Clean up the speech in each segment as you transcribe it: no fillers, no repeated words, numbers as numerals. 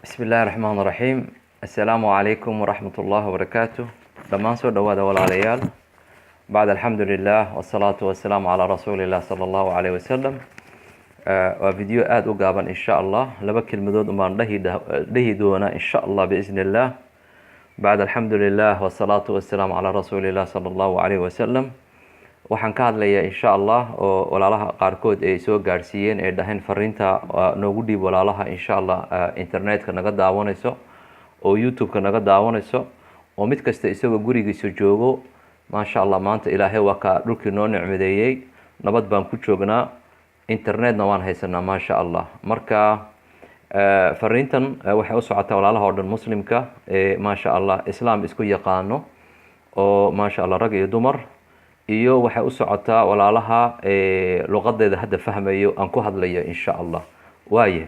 بسم الله الرحمن الرحيم السلام عليكم ورحمة الله وبركاته دمان سو دوادا walaalyaal بعد الحمد لله والصلاة والسلام على رسول الله صلى الله عليه وسلم waa video aad u gaaban insha Allah laba kelmadood umaan dhahi doona insha Allah بإذن الله بعد الحمد لله والصلاة والسلام على رسول الله صلى الله عليه وسلم waxaan ka hadlayaa insha Allah oo walaalaha qaarkood ay soo gaarsiiyeen ee dhahan fariinta noogu dhiib walaalaha insha Allah internetka naga daawanayso oo YouTube-ka naga daawanayso oo mid kasta isagoo gurigiisa joogo maasha Allah maanta Ilaahay waa ka dhulkii noo nicmadeeyay nabad baan ku joognaa internetna waan haysanaa maasha Allah marka fariintan waxay u socotaa walaalaha oo dhan muslimka ee maasha Allah islaam isku yaqaano oo maasha Allah rag iyo dumar iyo waxay u socotaa walaalaha luqadeeda hadda fahmayo aan ku hadlayo insha Allah waaye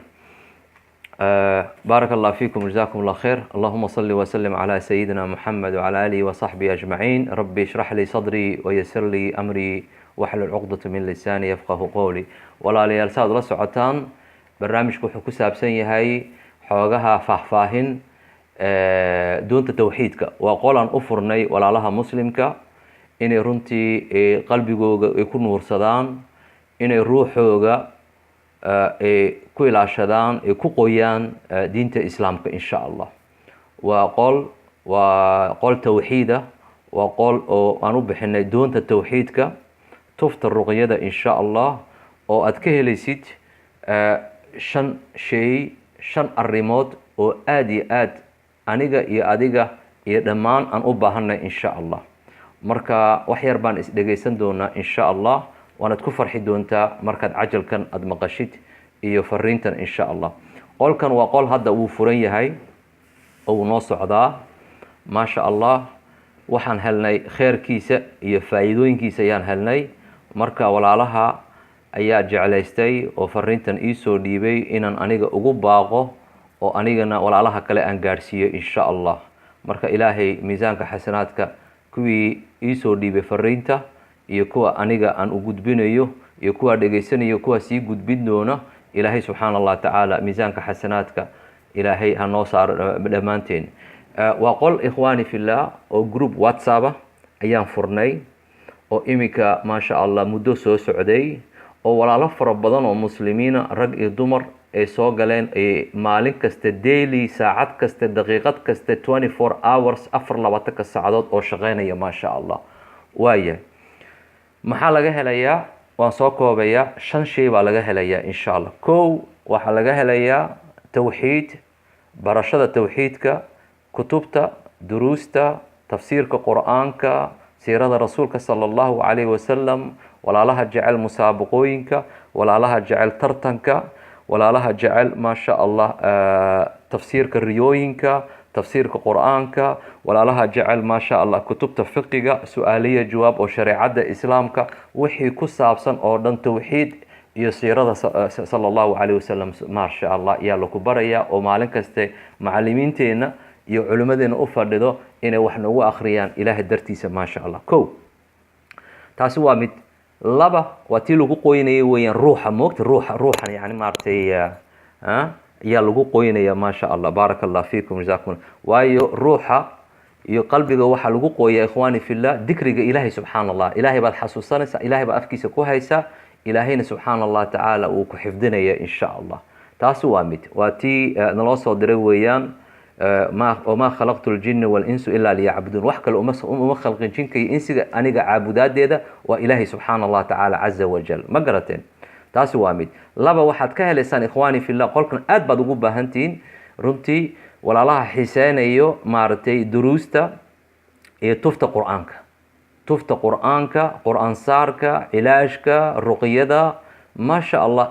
بارك الله فيكم جزاكم الله خير اللهم صل وسلم على سيدنا محمد وعلى آله وصحبه أجمعين ربي اشرح لي صدري ويسر لي أمري واحلل عقدة من لساني يفقه قولي ولا ليال ساد la socotaan barnaamijku wuxuu ku saabsan yahay xoogaha faahfaahin doonta tawxiidka waa qolaan u furnay walaalaha muslimka inay runtii qalbigooga ay ku nuursadaan inay ruuxooga ay ku ilaashadaan ay ku qoyaan diinta islaamka insha Allah waa qol tawxiida waa qol oo aan u bixinay doonta tawxiidka tufta ruqyada insha Allah oo aad ka helaysid shan arrimood oo aad iyo aad aniga iyo adiga iyo dhammaan aan u baahanay insha Allah marka wax yar baan isdhageysan doonaa insha Allah waanaad ku farxi doontaa markaad cajalkan aad maqashid iyo fariintan insha Allah qolkan waa qol hadda uu furan yahay oo noo socdaa maasha Allah waxaan helnay khayrkiisa iyo faa'iidooyinkiisa ayaan helnay marka walaalaha ayaa jeclaystay oo fariintan ii soo dhiibay inaan aniga ugu baaqo oo anigana walaalaha kale aan gaarsiiyo insha Allah marka ilaahay miisaanka xasanaadka kuwii ii soo dhiibay fariinta iyo kuwa aniga aan u gudbinayo iyo kuwa dhageysanayo kuwa sii gudbin doona ilaahay subxaana Allah tacaala miisaanka xasanaadka ilaahay ha noo saaro dhammaanteen waa qol ikhwaani fillah oo group WhatsApp ayaan furnay oo imika maasha Allah muddo soo socday oo walaalo fara badan oo muslimiina rag iyo dumar ay soo galeen maalin kasta daily saacad kasta daqiiqad kasta 24 hours 24 saacadood oo shaqeynaya maasha Allah waaye maxaa laga helayaa waan soo koobayaa 5 shay baa laga helayaa insha Allah waxa laga helayaa tawxiid barashada tawxiidka kutubta duruusta tafsiirka quraanka siirada rasuulka sallallahu alayhi wasallam walaalaha jecel musaabaqooyinka walaalaha jecel tartanka walaalaha jecel maasha Allah tafsiirka riyooyinka tafsiirka quraanka walaalaha jecel maasha Allah kutubta fiqiga su'aaliya jawaab oo shariicada islaamka wixii ku saabsan oo dhan tawxiid iyo siirada sallallahu alayhi wasallam maasha Allah yaa lagu baraya oo maalin kaste macallimiinteena iyo culimadeena u fadhido inay wax nagu akhriyaan ilaahay dartiisa maasha Allah taasi waa mid laba waa tii lagu qoynayay weeyaan ruuxa moogta ruuxan yani maartay yaa lagu qoynaya maasha Allah barakallahu fiikum jazakum waayo ruuxa iyo qalbiga waxa lagu qoyaa ikhwaani fillah dhikriga ilaahay subhanallah ilaahay baad xasuusanaysa ilaahay baad afkiisa ku haysa ilaahayna subhanallah tacaala uu ku xifdinaya insha Allah taasi waa mid waa tii naloo soo diray weeyaan ما خلقت الجن والإنس إلا ليعبدون وحكى الأمة خلق الجن كي إنسي أنيق عابدات ديدا وإلهي سبحان الله تعالى عز وجل مقرتين تاسي وامد لابا واحد كهلسان إخواني في الله قولكن أدبا دقوبة هنتين رمتي ولا الله حسين أيو مارتي دروستا تفت قرآنك قرآن سارك علاجك الرقية ما شاء الله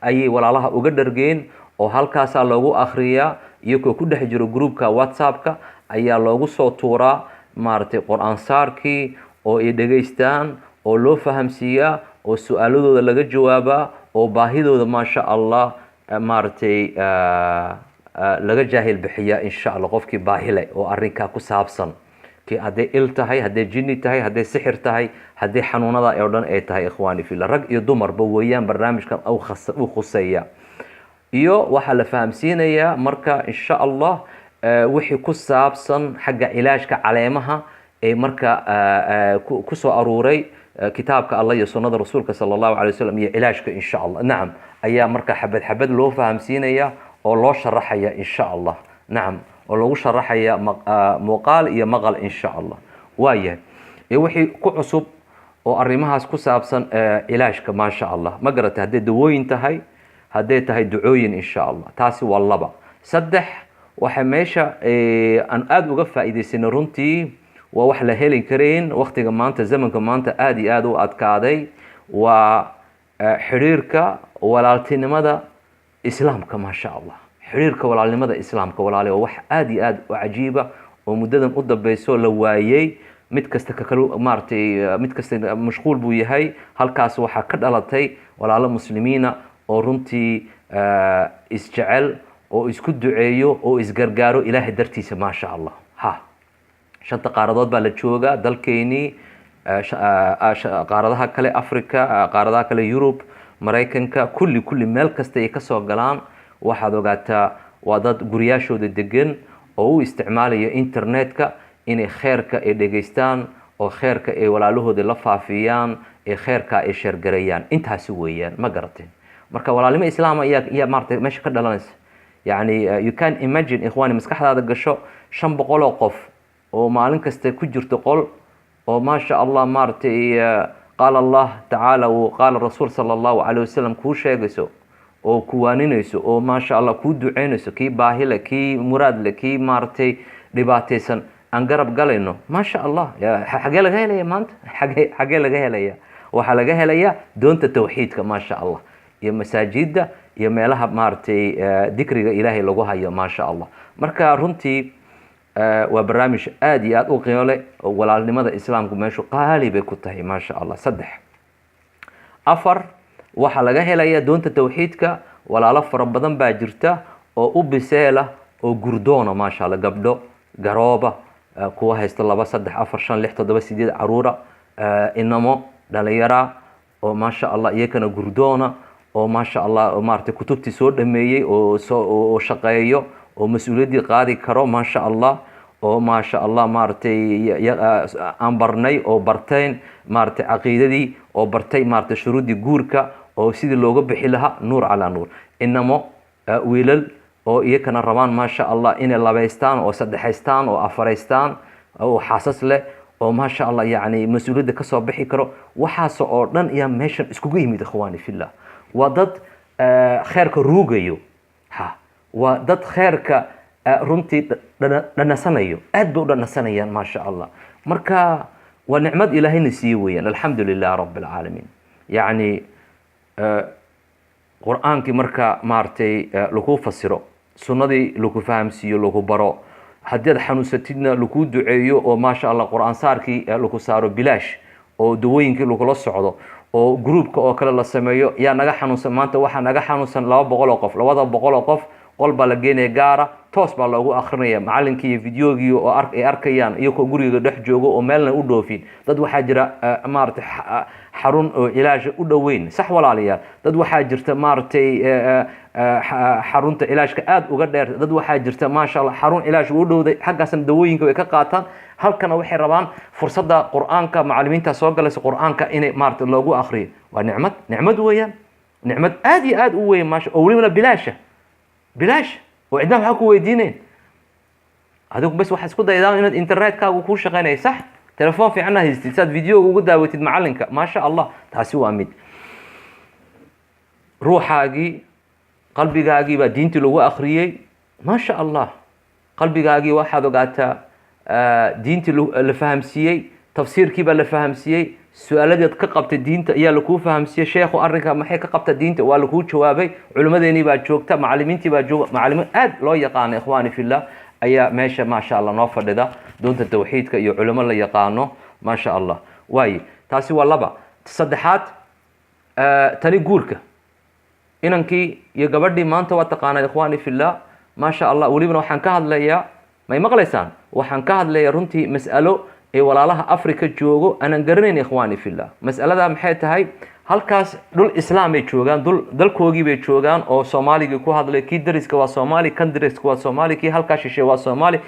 أي ولا الله أقدر جين وهالكاسا لوغو أخريا iyagoo ku dhex jiro groupka WhatsApp-ka ayaa loogu soo tuuraa maartay quraan saarkii oo ay dhageystaan oo loo fahamsiiyaa oo su'aaladooda laga jawaabaa oo baahidooda maasha Allah maartay laga jaahil bixiyaa insha Allah qofkii baahile oo arrinka ku saabsan kii haday il tahay haday jinni tahay haday sixir tahay haday xanuunada oo dhan ay tahay ikhwaani fillah rag iyo dumarba weeyaan barnaamijkan uu khuseeya iyo waxaa la fahamsiinayaa marka insha allah wixii ku saabsan xagga cilaajka caleemaha ee marka kusoo aruuray kitaabka allah iyo sunnada rasuulka sala allahu calay wasalam iyo cilaajka insha allah nacam ayaa marka xabad xabad loo fahamsiinaya oo loo sharaxaya insha allah nacam oo lagu sharaxaya muuqaal iyo maqal insha allah waayahay iyo wixii ku cusub oo arrimahaas ku saabsan cilaajka maasha allah ma garatay hadday dawooyin tahay hadday tahay ducooyin insha allah taasi waa laba saddex waxa meesha aan aada uga faa'iidaysanay runtii waa wax la heli karayn waqtiga maanta zamanka maanta aada iyo aada u adkaaday waa xiriirka walaaltinimada islaamka maasha allah xiriirka walaalnimada islaamka walaale waa wax aada iyo aada u cajiiba oo muddadan u dambeyso la waayey mid kasta maaragtay mid kasta mashquul buu yahay halkaas waxaa ka dhalatay walaalo muslimiina oo runtii isjecel oo isku duceeyo oo isgargaaro ilaahay dartiisa maasha allah shanta qaaradood baa la joogaa dalkeynii qaaradaha kale africa qaaradaha kale yurub maraykanka kulli meel kasta ay kasoo galaan waxaad ogaataa waa dad guryaashooda degan oo u isticmaalaya internetka inay kheerka ay dhegaystaan oo kheerka ay walaalahooda la faafiyaan ee kheerka ay sheergareeyaan intaasi weeyaan ma garateen marka walaalnimo islaam ayaa maaragtay meesha ka dhalanaysa yani you can imagine ikhwani maskaxdaada gasho 500 oo qof oo maalin kasta ku jirto qol oo maasha allah maaragtay qaala allah tacaala qaala rasuul sala allahu calayh wasalam kuu sheegayso oo kuwaaninayso oo maasha allah kuu duceynayso kii baahile kii muraadle kii maaragtay dhibaataysan aan garab galayno maasha allah xagee laga helaya maanta xagee laga helaya waxaa laga helaya doonta tawxiidka maasha allah iyo masaajida iyo meelaha maaragtay dikriga ilaahay lagu hayo maasha allah marka runtii waa barnaamij aada iyo aada u qiimo leh oo walaalnimada islaamku meeshu qaali bay ku tahay maasha allah 3 4 waxaa laga helaya doonta tawxiidka walaalo fara badan baa jirta oo u biseela oo gurdoona maasha allah gabdho garooba kuwa haysta 2 3 4 5 6 7 8 caruura inamo dhalinyara oo maasha allah iyakana gurdoona oo maasha allah maartay kutubtii soo dhameeyay oo shaqeeyo oo mas'uuliyadii qaadi karo maasha allah oo maasha allah maartay aan barnay oo barteen maartay caqiidadii oo bartay maartay shuruudii guurka oo sidii looga bixi lahaa nuur calaa nuur inamo wiilal oo iyakana rabaan maasha allah inay labaystaan oo saddexaystaan oo afaraystaan oo xaasas leh oo maasha allah yani mas'uuliyadda kasoo bixi karo waxaas oo dhan ayaa meeshan iskugu yimid ikhwaani fillah waa dad kheerka ruugayo waa dad kheerka runtii dhanasanayo aad bay u dhanasanayaan maasha allah marka waa nicmad ilaahayna siiye weeyaan alxamdu lilah rabi alcaalamiin yani qur-aankii marka maaragtay lagu fasiro sunnadii lagu fahamsiiyo lagu baro haddii aad xanuunsatidna lagu duceeyo oo maasha allah qur-aan saarkii lagu saaro bilaash oo dawooyinkii lagula socdo oo groupka oo kale la sameeyo yaa naga xanuunsan maanta waxaa naga xanuunsan 200 oo qof 200 oo qof qol baa la geenaya gaara toos baa loogu akrinaya macalinkii iyo videogii oo ay arkayaan iyagoo guriga dhex joogo oo meelna u dhoofin dad waxaa jira maaragtay xarun oo cilaaj u dhoweyn sax walaalayaal dad waxaa jirta maaragtay xarunta cilaajka aada uga dheer dad waxaa jirta maasha allah xarun cilaaj u dhowday xaggaasna dawooyinka way ka qaataan halkana waxay rabaan fursadda qur-aanka macallimiinta soo galaysa qur-aanka inay maaragtay loogu akriyo waa nicmad weeyaan nicmad aada iyo aada u weyn maasha oo welibana bilaash oo cidna waxaa ku weydiineen adigu bas waxaa isku daydaan inaad internetkaagu kuu shaqeynaya sax telefoon fiicanna haystid saad videoga ugu daawatid macalinka maasha allah taasi waa mid ruuxaagii qalbigaagii baa diintii lagu akhriyey maasha allah qalbigaagii waxaad ogaataa diintii la fahamsiiyey tafsiirkii baa la fahamsiiyey su-aaladeed ka qabtay diinta ayaa lakuu fahamsiiyey sheekhu arrinka maxay ka qabta diinta waa lakuu jawaabay culimmadeenii baa joogta macallimiintii baa jooga macallimiin aad loo yaqaano ikhwaani fillah ayaa meesha maasha allah noo fadhida doonta tawxiidka iyo culimo la yaqaano maasha allah waaye taasi waa 2 saddexaad tani guurka inankii iyo gabadhii maanta waa taqaanaa ikhwaani fillah maasha allah welibana waxaan ka hadlayaa may maqlaysaan waxaan ka hadlayaa runtii mas'alo ee walaalaha africa joogo aanan garanayn ikhwaani fillah mas'alada maxay tahay halkaas dhul islaam ay joogaan, dalkoogii bay joogaan oo soomaaligii ku hadlay, kii dariska waa soomaali, kan dariska waa soomaali, kii halkaa shishe waa soomaali,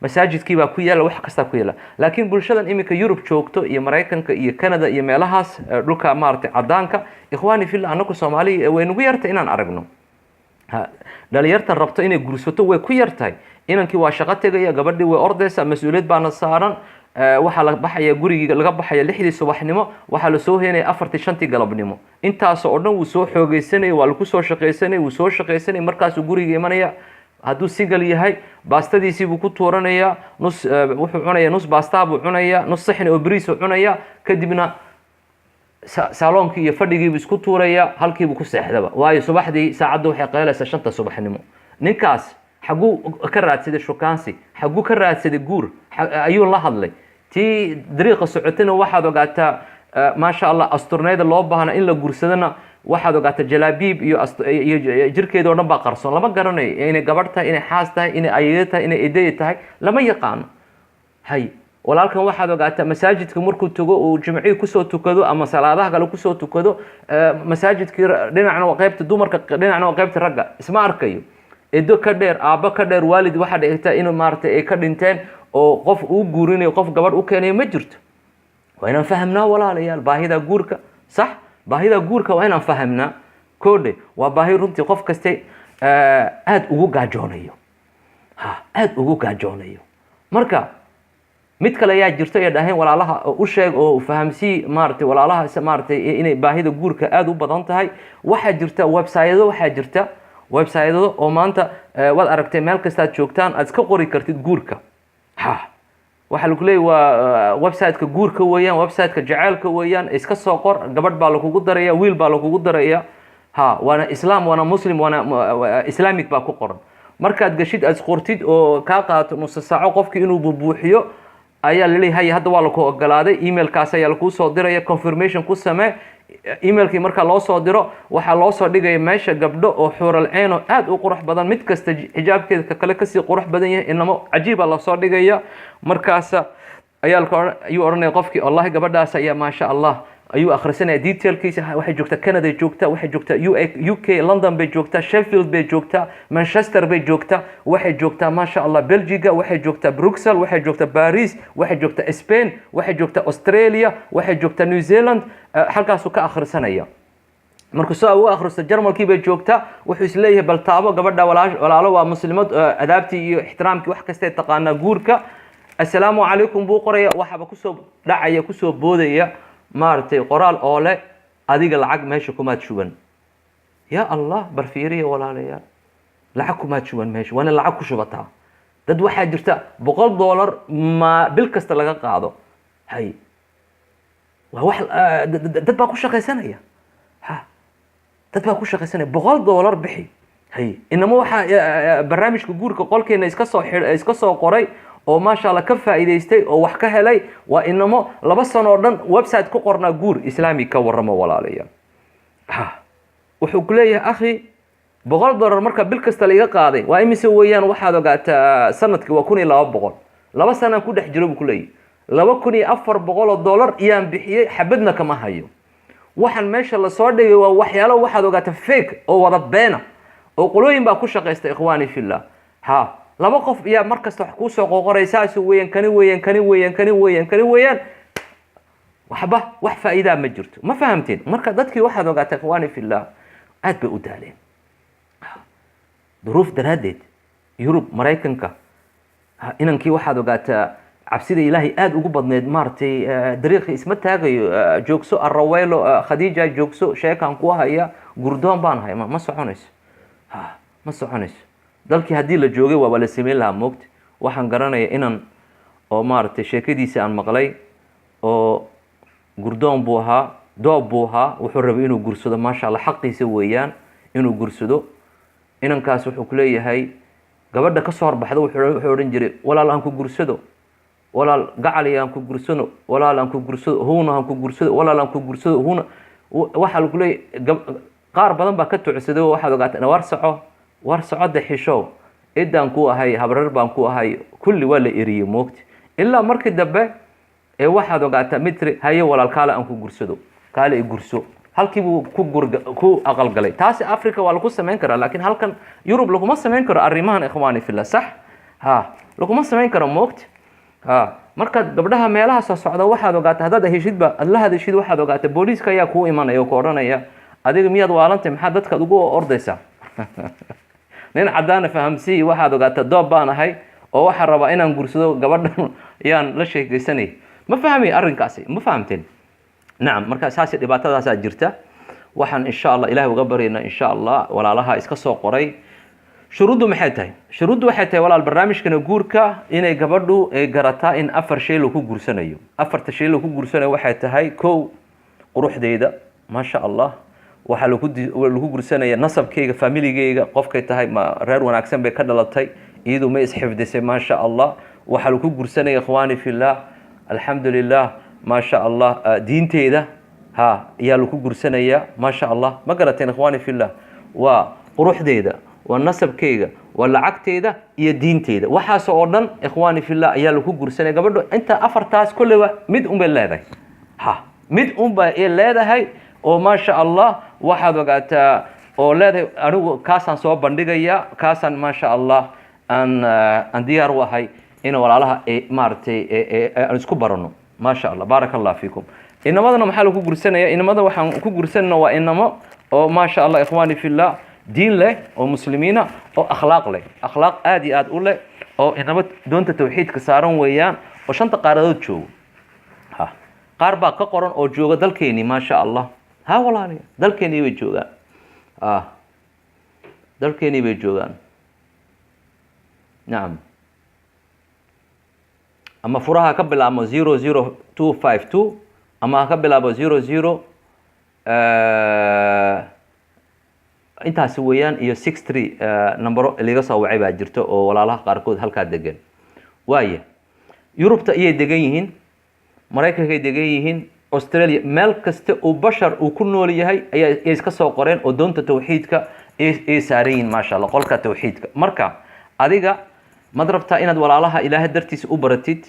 masaajidkii baa ku yaala, wax kastaa ku yaala. laakiin bulshadan iminka Yurub joogto iyo Maraykanka iyo Canada iyo meelahaas dhulka maartay cadaanka, ikhwaani fillah, anaku Soomaali way nagu yartay inaan aragno. dhalinyartan rabto inay gursato way ku yartahay. inankii waa shaqo tegaya, gabadhii way ordaysa, mas-uuliyad baana saaran. waxaa la baxaya gurigii laga baxaya 6 subaxnimo, waxaa la soo heenaya 4 5 galabnimo. intaas oo dhan wuu soo xoogeysanay, waa lagu soo shaqeysanay, wuu soo shaqeysanay, markaasuu guriga imanaya. hadduu single yahay, baastadiisii buu ku tuuranaya, nus wuxuu cunaya, nus baastaa buu cunaya, nus saxin oo bariis uu cunaya, kadibna saaloonkii iyo fadhigii buu isku tuuraya, halkii buu ku seexdaba. waayo subaxdii saacadda waxay qeelaysaa 5 subaxnimo. ninkaas xaguu ka raadsaday shukaansi, xaguu ka raadsaday guur, ayuu la hadlay. tii dariiqa socotana waxaad ogaataa maasha Allah asturneeda loo baahna in la guursadana waxaad ogaataa jalaabiib iyo jirkeeda oo dhan baa qarsoon, lama garanayo inay gabadh tahay, inay xaas tahay, inay ayada tahay, inay eeday tahay, lama yaqaano. hay walaalkan waxaad ogaataa masaajidka markuu tago uu jimciga kusoo tukado ama salaadaha kale kusoo tukado, masaajidkii dhinacna waa qaybta dumarka, dhinacna waa qaybta ragga, isma arkayo. edo ka dheer, aabba ka dheer, waalid waxaa dhigta inuu maartay ay ka dhinteen oo qof uu guurinayo, qof gabadh u keenayo ma jirto. waa inaan fahamnaa walaalayaal baahida guurka. sax, baahida guurka waa inaan fahamnaa. koodhe waa baahi runtii qof kaste aad ugu gaajoonayo, aad ugu gaajoonayo. marka mid kale ayaa jirto ay dhaaheen walaalaha u sheeg oo fahamsii maartay walaalaha maartay inay baahida guurka aad u badan tahay. waxaa jirta website oo maanta waad aragtay meel kasta aad joogtaan aad iska qori kartid guurka. waxa lagu leeyahay waa website-ka guurka weeyaan, website-ka jaceelka weeyaan. iska soo qor, gabadh baa lagugu daraya, wiil baa lagugu daraya, waana islaam, waana muslim, waana islamic baa ku qoran. markaad gashid aad qortid oo kaa qaato nus saaco qofkii inuu buuxiyo, ayaa la leeyahay hadda waa lagu ogolaaday, emailkaas ayaa lagu soo diraya, confirmation ku samee. emailkii marka loo soo diro waxaa loo soo dhigaya meesha gabdho oo xuural ceen oo aad u qurux badan, mid kasta xijaabkeeda kale kasii qurux badan yahay, inamo cajiiba la soo dhigaya. markaas ayuu oranaya qofkii wallahi gabadhaas ayaa maasha Allah ayuu akhrisanaya detailkiisa. waxay joogtaa Canada, joogtaa waxay joogtaa UK, London bay joogtaa, Sheffield bay joogtaa, Manchester bay joogtaa, waxay joogtaa maasha Allah Belgium, waxay joogtaa Brussels, waxay joogtaa Paris, waxay joogtaa Spain, waxay joogtaa Australia, waxay joogtaa New Zealand. halkaasuu ka akhrisanaya. markuu soo u akhristo Jarmalkii bay joogtaa, wuxuu is leeyahay bal taabo gabadha walaalo waa muslimad, adaabtii iyo ixtiraamkii wax kasta taqaana guurka. assalaamu calaykum buu qoraya, waxaba kusoo dhacaya, kusoo boodaya maartay qoraal oo leh adiga lacag meesha kumaad shuban. ya Allah, bal fiiriya walaalayaal, lacag kumaad shuban meesha, waana lacag ku shubataa. dad waxaa jirta $100 ma bil kasta laga qaado. hay waa wax dad baa ku shaqaysanaya. dad baa ku shaqaysanaya $100 bixi. hay inama waxa barnaamijka guurka qolkeena iska soo qoray oo maasha Allah ka faa'iideystay oo wax ka helay. waa inamo 2 sano oo dhan website ku qornaa guur islaami ka warramo walaalayaal. wuxuu ku leeyahay akhi $100 marka bil kasta la iga qaaday waa imise weeyaan. waxaad ogaataa sanadkii waa $1200. 2 sano ku dhex jiro buu ku leeyahay $2400 iyaan bixiyay, xabadna kama hayo. waxaan meesha la soo dhigay waa waxyaalo waxaad ogaataa fake oo wada beena oo qolooyin baa ku shaqeysta ikhwaani fillah. laba qof ayaa markasta wax ku soo qoqoraysa soo weeyaan kani weeyaan waxba wax faa'iido ma jirto. ma fahamteen? marka dadkii waxaad ogaataa ikhwaani fillah aad bay u daaleen duruuf daraadeed. Yurub, Maraykanka, inankii waxaad ogaataa cabsida ilaahay aad ugu badneed maartay dariiqi isma taagayo. joogso Arraweelo, Khadija joogso, sheekan ku haya, gurdoon baan hay, ma soconayso. ma soconayso. dalkii haddii la joogay waa la sameyn lahaa moogta. waxaan garanaya inaan oo maartay sheekadiisa aan maqlay oo gurdoon buu ahaa, doob buu ahaa, wuxuu rabay inuu gursado maasha Allah, xaqiisa weeyaan inuu gursado. inankaas wuxuu ku leeyahay gabadha ka soo horbaxda wuxuu oran jiray walaal aan ku gursado, walaal gacali aan ku gursano, walaal aan ku gursado, huuna aan ku gursado, walaal aan ku gursado, huuna. waxa lagu leeyahay qaar badan baa ka tucsaday. waxaad ogaataa war socodda xishow, idaan ku ahay, habrar baan ku ahay, kulli waa la eriyay moogta. ilaa markii dambe waxaad ogaataa mitri haye walaal kaale aan ku gursado, kaale i gurso halkiibuu ku aqalgalay. taasi africa waa lagu samayn karaa, laakiin halkan yurub laguma samayn karo arrimahan ikhwaani fillah. sax laguma samayn karo moogta. markaad gabdhaha meelaha soo socda waxaad ogaata haddaad heshidba aad la hadashid waxaad ogaata booliiska ayaa kuu imanaya oo ku odhanaya adiga miyaad waalantay maxaa dadkaad ugu ordaysaa nin caddaana fahamsiiyi waxaad ogaata doob baan ahay oo waxaa rabaa inaan gursado gabadhan yaan la sheekaysanay. ma fahmay arrinkaasi, ma fahamteen? nacam. marka saasi dhibaatadaasaa jirta. waxaan insha allah ilaahay uga baryaynaa insha allah walaalaha iska soo qoray. shuruuddu maxay tahay? shuruuddu waxay tahay walaal barnaamijkana guurka inay gabadhu ay garataa in 4 shay lagu guursanayo. 4ta shay lagu guursanayo waxay tahay kow quruxdeeda maasha allah, waxaa lagu guursanaya nasabkeyga familigeyga qofkay tahay ma reer wanaagsan bay ka dhalatay, iyadu ma isxifdisay maasha allah. waxaa lagu guursanaya ikhwaani fillah alxamdulilah maasha allah diinteeda ayaa lagu guursanaya maasha allah. ma garateen ikhwaani fillah? waa quruxdeeda, waa nasabkeyga, waa lacagteeda iyo diinteeda. waxaas oo dhan ikhwaani fillah ayaa lagu guursanaya. gabadhu inta 4taas kulleyba mid un bay leedahay, mid un bay leedahay oo maasha allah waxaad ogaataa oo leedahay anigu kaasaan soo bandhigaya, kaasaan maasha allah aan diyaar u ahay in walaalaha maaragtay aan isku barano maasha allah. baaraka allah fiikum. inamadana maxaa lagu guursanaya? inamada waxaan ku guursanayna waa inamo oo maasha allah ikhwaani fillah diin leh oo muslimiina oo akhlaaq leh, akhlaaq aad iyo aad u leh oo inamo doonta tawxiidka saaran weeyaan oo 5 qaaradood joogo. qaar baa ka qoran oo jooga dalkeeni maasha allah. walaaliya dalkeeni bay joogaan, dalkeeni bay joogaan. nacam. ama furaha ka bilaabo 00252 ama ka bilaabo 00 intaasi weeyaan iyo 63 nambaro laga soo wacay baa jirto oo walaalaha qaarkood halkaa degan. waaye yurubta ayay degan yihiin, maraykanka ay degan yihiin, australia, meel kasta oo bashar uu ku nool yahay ayay iska soo qoreen oo doonta tawxiidka ay saaran yihiin maasha allah, qolka tawxiidka. marka adiga mad rabtaa inaad walaalaha ilaahay dartiisa u baratid,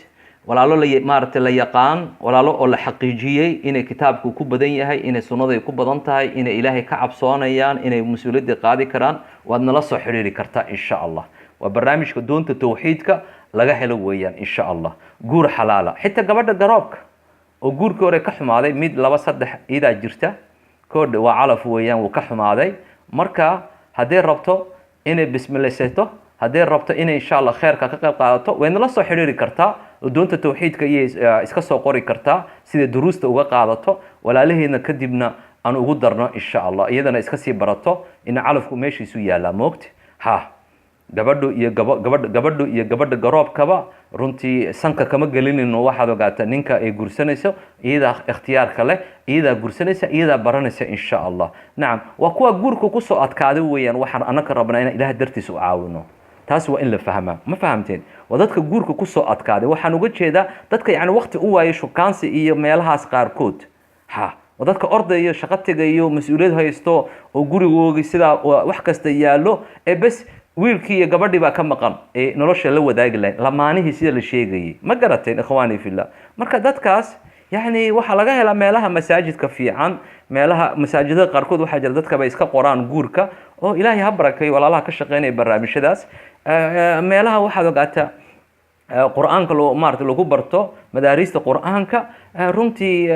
walaalo maaragtay la yaqaan, walaalo oo la xaqiijiyey inay kitaabku ku badan yahay, inay sunnada ku badan tahay, inay ilaahay ka cabsoonayaan, inay mas-uuliyadda qaadi karaan, waad nala soo xiriiri kartaa insha allah. waa barnaamijka doonta tawxiidka laga helo weeyaan insha allah. guur xalaala, xitaa gabadha garoobka oo guurkii hore ka xumaaday mid 2 3 idaa jirta koodh waa calaf weeyaan, wuu ka xumaaday. marka haddii rabto inay bismilaysato, haddii rabto inay insha allah khayrka ka qayb qaadato, way nala soo xiriiri kartaa oo doonta tawxiidka iyo iska soo qori kartaa sida duruusta uga qaadato, walaalaheedna kadibna aan ugu darno insha allah, iyadana iska sii barato in calafku meeshiisu yaalaa moogta. gabadhu iyo gabadha garoobkaba runtii sanka kama gelinayno. waxaad ogaataa ninka ay gursanayso iyadaa ikhtiyaarka leh, iyadaa gursanaysa, iyadaa baranaysa insha allah. nacam. waa kuwa guurka kusoo adkaaday weeyaan. waxaan anaka rabnaa inaan ilaah dartiisa u caawino. taas waa in la fahmaa. ma fahamteen? waa dadka guurka kusoo adkaaday. waxaan uga jeedaa dadka yani waqti u waayay shukaansi iyo meelahaas qaarkood. waa dadka ordaya, shaqo tegayo, mas-uuliyad haysto oo gurigoogi sidaa wax kasta yaallo bes wiilkii iyo gabadhii baa ka maqan ee nolosha la wadaagi lahayn, lamaanihii sida la sheegayay. ma garateen ikhwaani fillah? marka dadkaas yani waxaa laga helaa meelaha masaajidka fiican, meelaha masaajidada qaarkood waxaa jira dadka bay iska qoraan guurka oo ilaahay ha barakeeyo walaalaha ka shaqeynaya barnaamijyadaas. meelaha waxaad ogaataa qur-aanka maarata lagu barto, madaariista qur-aanka runtii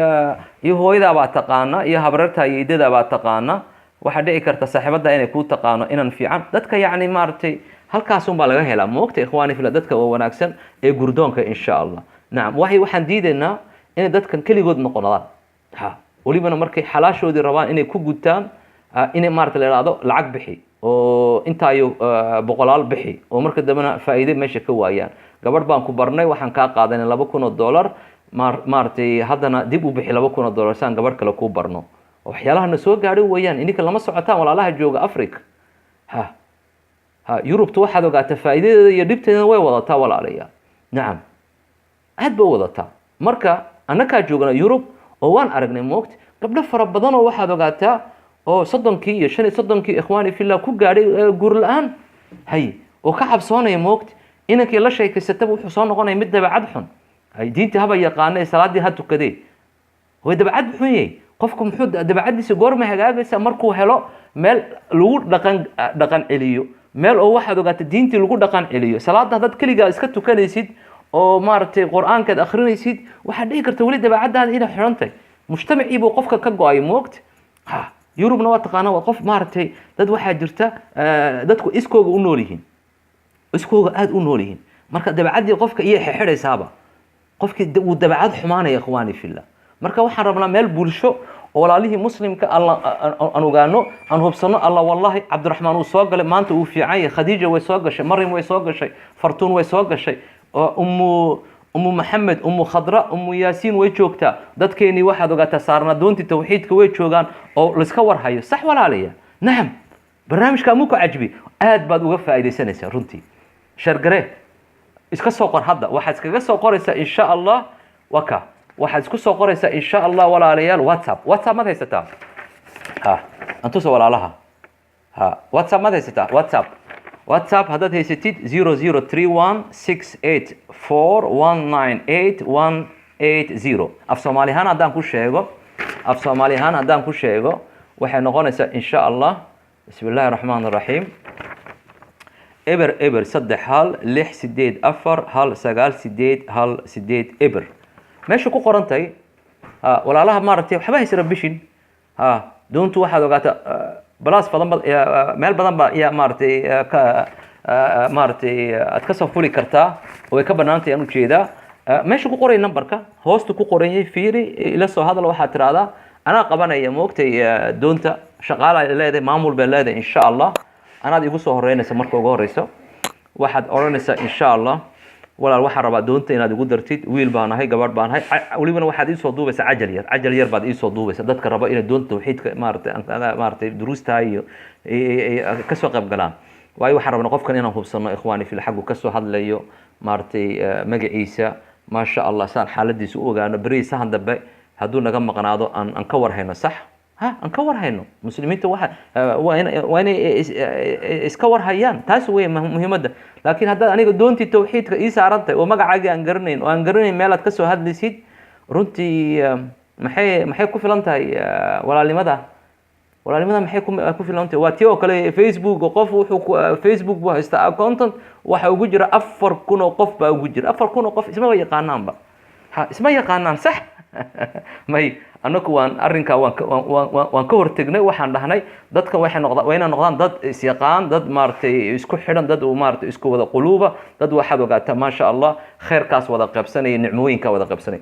iyo hooyadaa baa taqaana iyo habrarta iyo idadaa baa taqaana. waxaa dhici karta saaxiibada inay kuu taqaano inan fiican. dadka yani maaragtay halkaasun baa laga helaa moogta ikhwaani fillah, dadka waa wanaagsan ee gurdoonka insha allah. nacam. waxaan diidaynaa inay dadkan keligood noqonadaan. welibana markay xalaashoodii rabaan inay ku gutaan inay maarata la ihahdo lacag bixi oo intaayo boqolaal bixi oo marka dambena faa'iide meesha ka waayaan. gabadh baan ku barnay, waxaan kaa qaadanay $2,000 maaragtay haddana dib u bixi $2,000 saan gabadh kale kuu barno. waxyaalaha na soo gaadhay weeyaan. ininka lama socotaan walaalaha jooga africa. yurubta waxaad ogaataa faa'iidadeeda iyo dhibteedana way wadataa walaalayaal. nacam. aad ba wadataa. marka annakaa joogna yurub oo waan aragnay moogta gabdho fara badan oo waxaad ogaataa oo 30 iyo 35 ikhwaani fillah ku gaadhay guur la-aan oo ka cabsoonaya moogta. inankii la sheekaysataba wuxuu soo noqonaya mid dabeecad xun. diintii haba yaqaanay, salaadii ha tukadee way dabeecad xun yahay. qofku muxuu dabeecadiisa goorma hagaagaysa markuu helo meel lagu dhaqan celiyo, meel oo waxaad ogaata diintii lagu dhaqan celiyo. salaada haddaad keligaa iska tukanaysid oo maaragtay qur-aankaad akhrinaysid waxaad dhihi karta weli dabeecadaada inay xiran tahay. mujtamacii buu qofka ka go-ay moogta. yurubna waa taqaana waa qof maaragtay dad waxaa jirta dadku iskooga u nool yihiin, iskooga aada u nool yihiin. marka dabeecadii qofka iyo xixidhaysaaba qofkii wuu dabeecad xumaanaya ikhwaani fillah. marka waxaan rabnaa meel bulsho oo walaalihii muslimka aan ogaano, aan hubsano alla wallahi cabdiraxmaan uu soo galay maanta uu fiican yahay, khadiija way soo gashay, maryam way soo gashay, fartuun way soo gashay, ummu maxamed, ummu khadra, ummu yaasiin way joogtaa. dadkeenii waxaad ogaataa saarnaa doontii tawxiidka way joogaan oo laiska warhayo. sax walaalaya, nacam, barnaamijka muku cajbi aad baad uga faa'iidaysanaysaa runtii. shargare iska soo qor hadda, waxaad iskaga soo qoraysaa insha allah waka, waxaad isku soo qoraysaa insha allah walaalayaal whatsapp maad haysataa? antusa walaalaha whatsapp maad haysataa? whatsapp haddaad haysatid 0031684198 af soomaali ahaan haddaan ku sheego waxay noqonaysaa insha allah bismi illaahi raxmaan raxiim eber 3 eber meesha ku qorantahay. walaalaha maaragtay waxba haysara bishin. doontu waxaad ogaataa balaas badan meel badan ba yaa maaragtay aad ka soo fuli kartaa oo ay ka banaantay aan u jeedaa. meesha ku qoray numberka hoosta ku qoranyay fiiri ila soo hadal waxaad tiraahdaa anaa qabanaya moogtay doonta shaqaala leedahay maamul bay leedahay insha allah anaad igu soo horeynaysa marka ugu horeyso waxaad oranaysaa insha allah walaal waxaan rabaa doonta inaad igu dartid wiil baan ahay gabadh baan ahay walibana waxaad ii soo duubaysaa cajal yar baad ii soo duubaysaa dadka raba inay doonta tawxiidka maaragtay duruusta iyo ka soo qayb galaan. waayo waxaan rabnaa qofkan inaan hubsano ikhwaani fil xaggu ka soo hadlayo maaragtay magaciisa maasha allah saan xaaladiisa u ogaano beri sahan dambe hadduu naga maqnaado aan ka warhayno. sax aan ka warhayno muslimiinta waa inay iska warhayaan, taas wey muhiimadda. laakiin haddaad aniga doontii tawxiidka ii saarantahay oo magacaagii aan garanayn oo aan garanayn meelaad ka soo hadlaysid runtii maxay ku filan tahay walaalnimada maxay ku filan tahay. waa tii oo kale facebook qof wuxuu facebook buu haystaa accountant waxa ugu jira 4,000 oo qof baa ugu jira 4,000 oo qof isma yaqaanaanba. isma yaqaanaan. sax may anaku waan arrinkaa waan ka hortegnay. waxaan dhahnay dadkan waa inay noqdaan dad isyaqaan, dad maaragtay isku xidhan, dad maaragtay isku wada quluuba, dad waxaad ogaataa maasha allah khayrkaas wada qaybsanaya, nicmooyinkaa wada qaybsanay.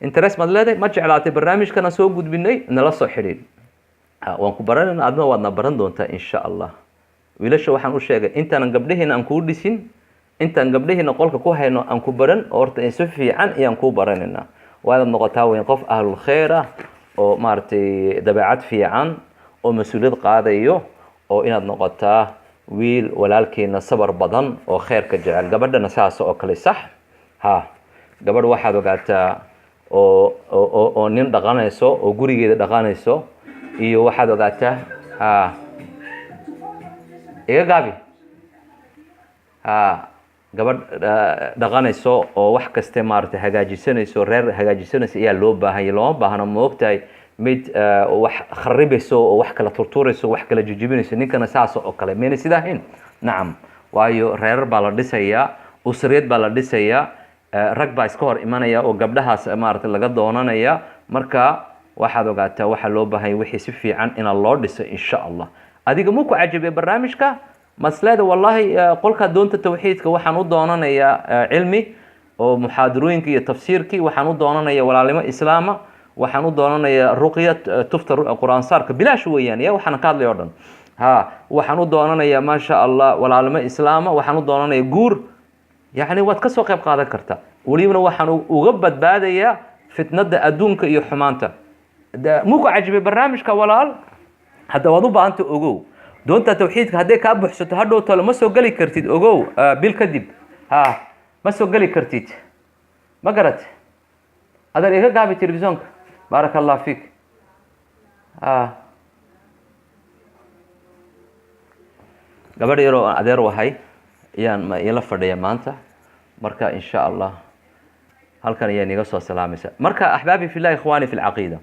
interest maad leedahay, ma jeclaatay barnaamijkana soo gudbinay, nala soo xidhiid. waan ku baranayna adna waadna baran doontaa insha allah. wiilasha waxaan u sheegay intaanan gabdhaheena aan kuu dhisin, intaan gabdhaheena qolka ku hayno aan ku baran oo horta si fiican ayaan kuu baranaynaa. waa inaad noqotaa weyn qof ahlul khayr ah oo maaragtay dabeecad fiican oo mas-uuliyad qaadayo, oo inaad noqotaa wiil walaalkeena sabar badan oo khayrka jecel. gabadhana saas oo kale. sax gabadh waxaad ogaataa oo nin dhaqanayso oo gurigeeda dhaqanayso iyo waxaad ogaataa iga gaabi gabadh dhaqanayso oo wax kaste maaragtay hagaajisanayso, reer hagaajisanayso ayaa loo baahanya. looma baahno moogtahay mid wax kharibayso oo wax kala turturayso, wax kala jijibinayso. ninkana saas oo kale mayna sidaa ahayn. nacam, waayo reerar baa la dhisayaa, usriyad baa la dhisayaa, rag baa iska hor imanaya oo gabdhahaas maaragtay laga doonanaya. marka waxaad ogaataa waxaa loo baahanya wixii si fiican inaa loo dhiso insha allah. adiga muku cajabiya barnaamijka maslada wallahi qolka doonta tawxiidka waxaan u doonanayaa cilmi oo muxaadarooyinka iyo tafsiirkii, waxaan u doonanayaa walaalnimo islaama, waxaan u doonanayaa ruqya tufta quraan saarka bilaash weeyaan ya waxaan ka hadlay oo dhan. waxaan u doonanayaa maasha allah walaalnimo islaama, waxaan u doonanayaa guur. yacni waad ka soo qayb qaadan kartaa. welibana waxaan uga badbaadayaa fitnada adduunka iyo xumaanta. muku cajibi barnaamijka walaal, hadda waad u baahanta ogow doonta tawxiidka hadday kaa buuxsato hadhow talo ma soo geli kartid. ogow bil kadib ma soo geli kartid. ma garat adeer iga gaabi telefisonka baaraka allah fiik. gabadh yaroo adeer wahay ayaan ila fadhiya maanta. marka insha allah halkan ayaan iga soo salaamaysa. marka axbaabi fillahi ikhwaani fi lcaqiida,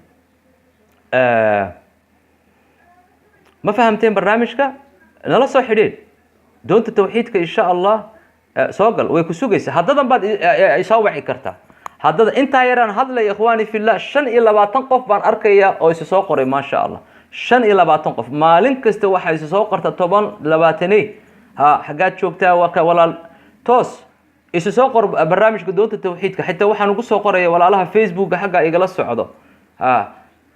ما فهمتين برنامجك نلا soo xidhiidh doonta tawxiidka insha Allah soo gal way ku sugaysaa haddadan baad soo wici kartaa haddada intaa yaraan hadlay ikhwaani fillah 25 qof baan arkaya oo isu soo qoray ma sha Allah 25 qof maalin kasta waxa isu soo qorta 10 20 xagaad joogtaa waa ka walaal toos isu soo qor barnaamijka doonta tawxiidka xitaa waxaan ugu soo qoraya walaalaha Facebook xagga igala socdo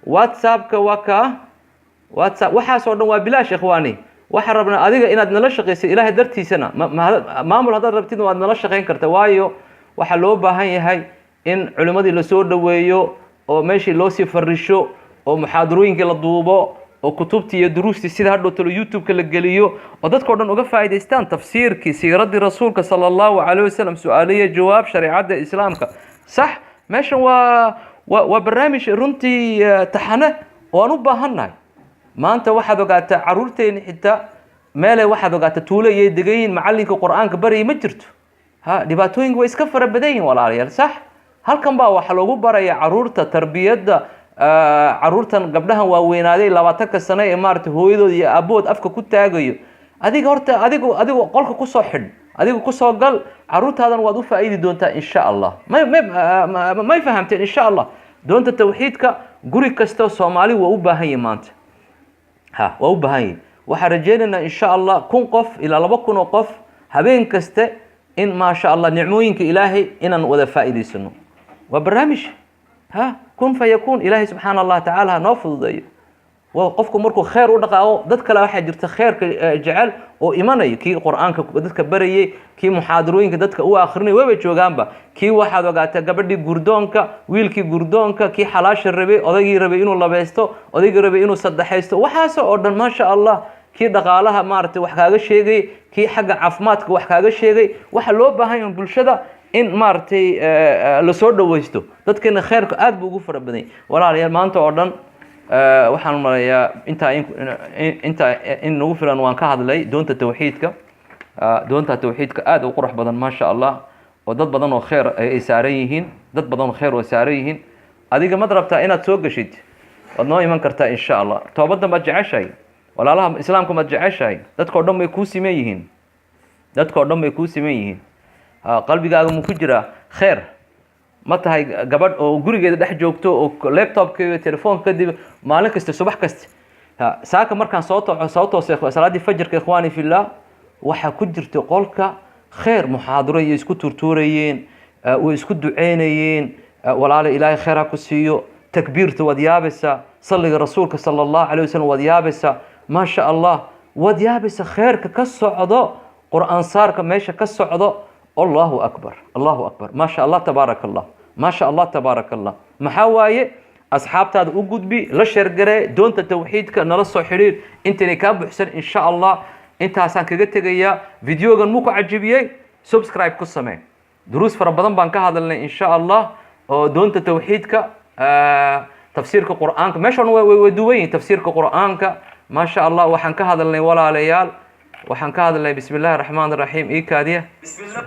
WhatsApp-ka waa ka WhatsApp waxa soo dhan waa bilaash ikhwaani waxa rabnaa adiga inaad nala shaqeyso ilaahay dartiisana maamul hadaad rabtid waad nala shaqeyn kartaa waayo waxa loo baahan yahay in culimadii la soo dhaweeyo oo meeshii loo sii farisho oo muxaadarooyinka la duubo oo kutubtii iyo duruustii sida hadhow talo YouTube-ka la geliyo oo dadka dhan uga faa'iideystaan tafsiirkii siiradii rasuulka sallallahu alayhi wasallam su'aaliye jawaab shariicada islaamka sax meeshan waa barnaamij runtii taxane oo aan u baahannahay maanta waxaad ogaataa caruurteena xitaa meelay waxaad ogaataa tuulo iyo degayin macalinka quraanka bari ma jirto dhibaatooyinku way iska fara badan yihiin walaalayaal sax halkan baa waxa lagu baraya caruurta tarbiyada caruurtan gabdhahan waa weynaaday 20 sano ee maartay hooyadood iyo aabood afka ku taagayo adiga horta adigu qolka ku soo xidh adigu ku soo gal caruurtaadan waad u faa'iidi doontaa insha Allah ma fahamteen insha Allah doonta tawxiidka guri kasta Soomaali waa u baahan yahay maanta waa u baahan yahay waxa rajaynaynaa insha Allah 1000 qof ila 2000 qof habeen kasta in ma sha Allah nicmooyinka Ilaahay inaan wada faa'iideysano waa barnaamij kun fayakun Ilaahay subhanallahi ta'ala noo fududeeyo qofku markuu khayr u dhaqaaqo dad kale waxa jirta khayrka jecel oo imanay kii quraanka dadka barayay kii muxaadarooyinka dadka u akhrinay way joogaanba kii waxaad ogaataa gabadhii gurdoonka wiilkii gurdoonka kii xalaasha rabay odaygii rabay inuu labaysto odaygii rabay inuu saddexaysto waxaas oo dhan ma sha Allah kii dhaqaalaha maartay wax kaaga sheegay kii xagga caafimaadka wax kaaga sheegay waxa loo baahan yahay bulshada in maartay la soo dhaweysto dadkeena khayrka aad buu ugu fara badan walaalayaal maanta oo dhan waxaan marayaa inta in ugu filan waan ka hadlay doonta tawxiidka aad u qurux badan ma sha Allah oo dad badan oo khayr ay saaran yihiin adiga ma rabtaa inaad soo gashid wad noo iman kartaa insha Allah toobada ma jeceshay walaalaha islaamku ma jeceshay dadka dhan way ku siman yihiin qalbigaaga mu ku jira khayr ma tahay gabadh oo gurigeeda dhex joogto oo laptopkeeda telefoonka kadib maalin kasta subax kasta saaka markaan soo toosay salaadii fajrka ikhwaani fillah waxa ku jirta qolka khayr muxaadaro iyo isku turtuurayeen oo isku duceynayeen walaalo ilaahay khayr ku siiyo takbiirta wadyaabisa salliga rasuulka sallallahu alayhi wasallam wadyaabisa ma sha Allah wadyaabisa khayrka ka socdo quraan saarka meesha ka socdo الله أكبر ما شاء الله تبارك الله محاواي أصحاب تاد وجود بي لا شرقرة دون التوحيد كنلصو حرير أنت نكاب حسن إن شاء الله أنت حسن كجت جيا فيديو جن موقع عجيبية سبسكرايب كسمة دروس فربضان بانك هذا لنا إن شاء الله دون التوحيد تفسير القرآن ما شاء الله ودوين تفسير القرآن ما شاء الله وحنك هذا لنا ولا ليال وحنك هذا لنا بسم الله الرحمن الرحيم كادية بسم الله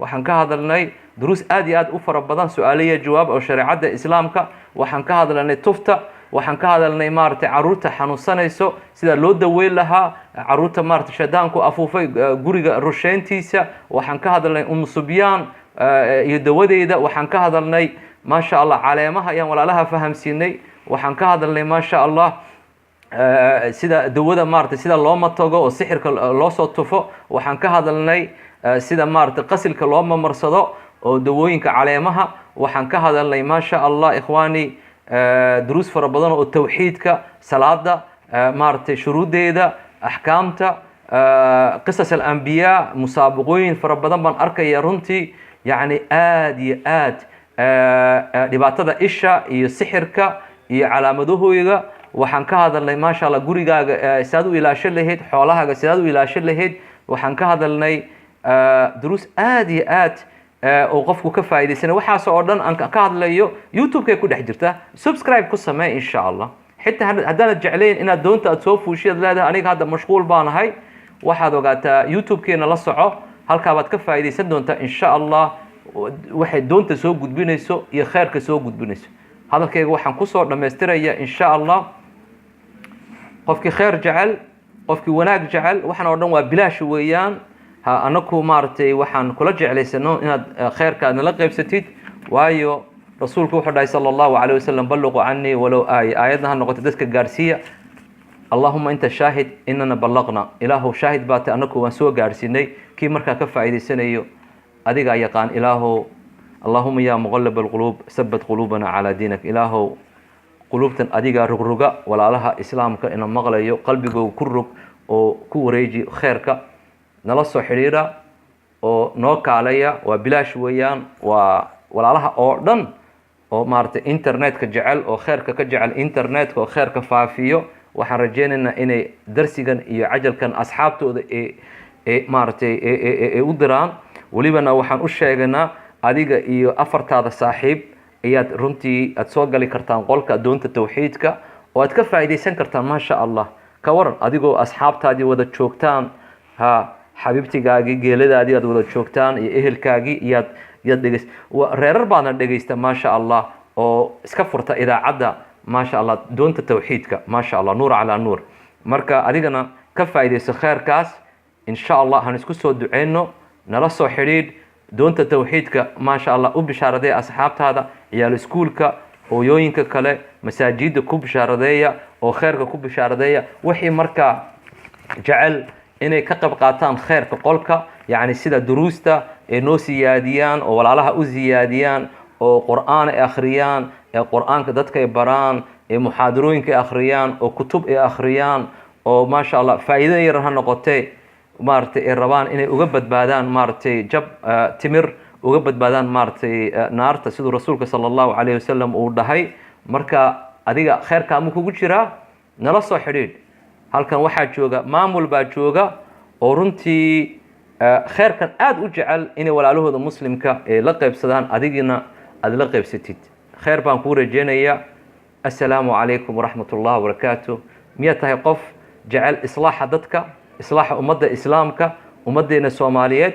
waxaan ka hadalnay duruus aad iyo aad u fara badan su'aaliye jawaab oo shariicada islaamka waxaan ka hadalnay tufta waxaan ka hadalnay maartay caruurta xanuunsanayso sida loo daweyn lahaa caruurta maartay shadaanku afuufay guriga rusheentiisa waxaan ka hadalnay subyaan iyo dawadeeda waxaan ka hadalnay ma sha Allah caleemaha ayaan walaalaha fahamsiinay waxaan ka hadalnay ma sha Allah sida dawada maartay sida loo matago oo sixirka loo soo tufo waxaan ka hadalnay sida maartay qasilka loo marsado oo dawooyinka caleemaha waxaan ka hadalnay ma sha Allah ikhwaani duruus fara badan oo tawxiidka salaada maartay shuruudeeda ahkaamta qisas al-anbiya musaabaqooyin fara badan baan arkaya runtii yani aad iyo aad dhibaatada isha iyo sixirka iyo calaamadahooda waxaan ka hadalnay ma sha Allah gurigaaga sidaad u ilaashan lahayd xoolahaaga sidaad u ilaashan lahayd waxaan ka hadalnay دروس آدي oo qofku ka faa'iideysan waxaas oo dhan aan ka hadlayo YouTube-ka ku dhex jirta subscribe ku samee insha Allah xitaa haddaad jecleen inaad doonta aad soo fuushiyad leedahay aniga hadda mashquul baan ahay waxaad ogaataa YouTube-keena la soco halka baad ka faa'iideysan doontaa insha Allah waxay doonta soo gudbinayso iyo khayrka soo gudbinayso hadalkayga waxaan kusoo dhammaystiraya insha allah qofkii khayr jecel qofkii wanaag jecel waxaan oo dhan waa bilaash weeyaan ha anaku maaragtay waxaan kula jeclaysano inaad khayrka nala qaybsatid waayo rasuulku wuxuu dhahay sala allahu calayh wasalam balluqu canii walow aayadna ha noqoto dadka gaarsiiya allahuma inta shaahid inana ballaqna ilaahow shaahid baatay anaku waan soo gaarsiinay kii markaa ka faa'iidaysanayo adigaa yaqaan ilaahow allahuma yaa muqallib alquluub sabat quluubana calaa diinak ilaahow quluubtan adigaa rogroga walaalaha islaamka ina maqlayo qalbigooga ku rog oo ku wareeji khayrka nala soo xidhiira oo noo kaalaya waa bilaash weeyaan waa walaalaha oo dhan oo maaragtay internetka jecel oo khayrka ka jecel internetka oo khayrka faafiyo waxaan rajaynaynaa inay darsigan iyo cajalkan asxaabtooda maaragtay u diraan welibana waxaan u sheegaynaa adiga iyo afartaada saaxiib ayaad runtii aad soo gali kartaan qolka doonta tawxiidka oo aad ka faa'iidaysan kartaan maasha allah ka waran adigoo asxaabtaadii wada joogtaan ha xabiibtigaagii geeladaadii aad wada joogtaan iyo ehelkaagii iyaad dhegeys reerar baadna dhegaysta maasha allah oo iska furta idaacadda maasha allah doonta tawxiidka maasha allah nuur calaa nuur marka adigana ka faa'iidayso khayrkaas insha allah han isku soo duceyno nala soo xidhiidh doonta tawxiidka maasha allah u bishaaradeeya asxaabtaada ciyaal iskuulka hooyooyinka kale masaajidda ku bishaaradeeya oo khayrka ku bishaaradeeya wixii markaa jecel inay ka qayb qaataan khayrka qolka yacni sida duruusta ay noo siyaadiyaan oo walaalaha u siyaadiyaan oo qur'aan ay akhriyaan ee qur'aanka dadka ay baraan ee muxaadarooyinka ay akhriyaan oo kutub ay akhriyaan oo maasha allah faa'iido yar ha noqotee maaragtay ay rabaan inay uga badbaadaan maaragtay jab timir uga badbaadaan maaragtay naarta siduu rasuulka sala allahu calayhi wasalam uu dhahay marka adiga khayrka ma kugu jiraa nala soo xidhiidh halkan waxaa jooga maamul baa jooga oo runtii khayrkan aada u jecel inay walaalahooda muslimka ay la qaybsadaan adigina aada la qaybsatid khayr baan kuu rajeynayaa assalaamu calaykum waraxmat ullahi wabarakaatu miyaad tahay qof jecel islaaxa dadka islaaxa ummadda islaamka ummaddeena soomaaliyeed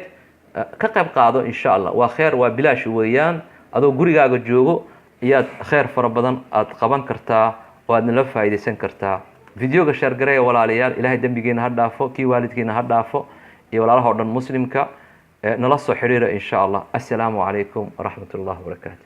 ka qayb qaado insha allah waa khayr waa bilaash weeyaan adoo gurigaaga joogo iyaad khayr fara badan aad qaban kartaa oo aad nala faa'iidaysan kartaa videoga shaargareeya walaalayaal ilaahay dembigeena ha dhaafo kii waalidkeena ha dhaafo iyo walaalaha oo dhan muslimka nala soo xidhiira insha allah assalaamu calaykum waraxmat ullahi wabarakaatu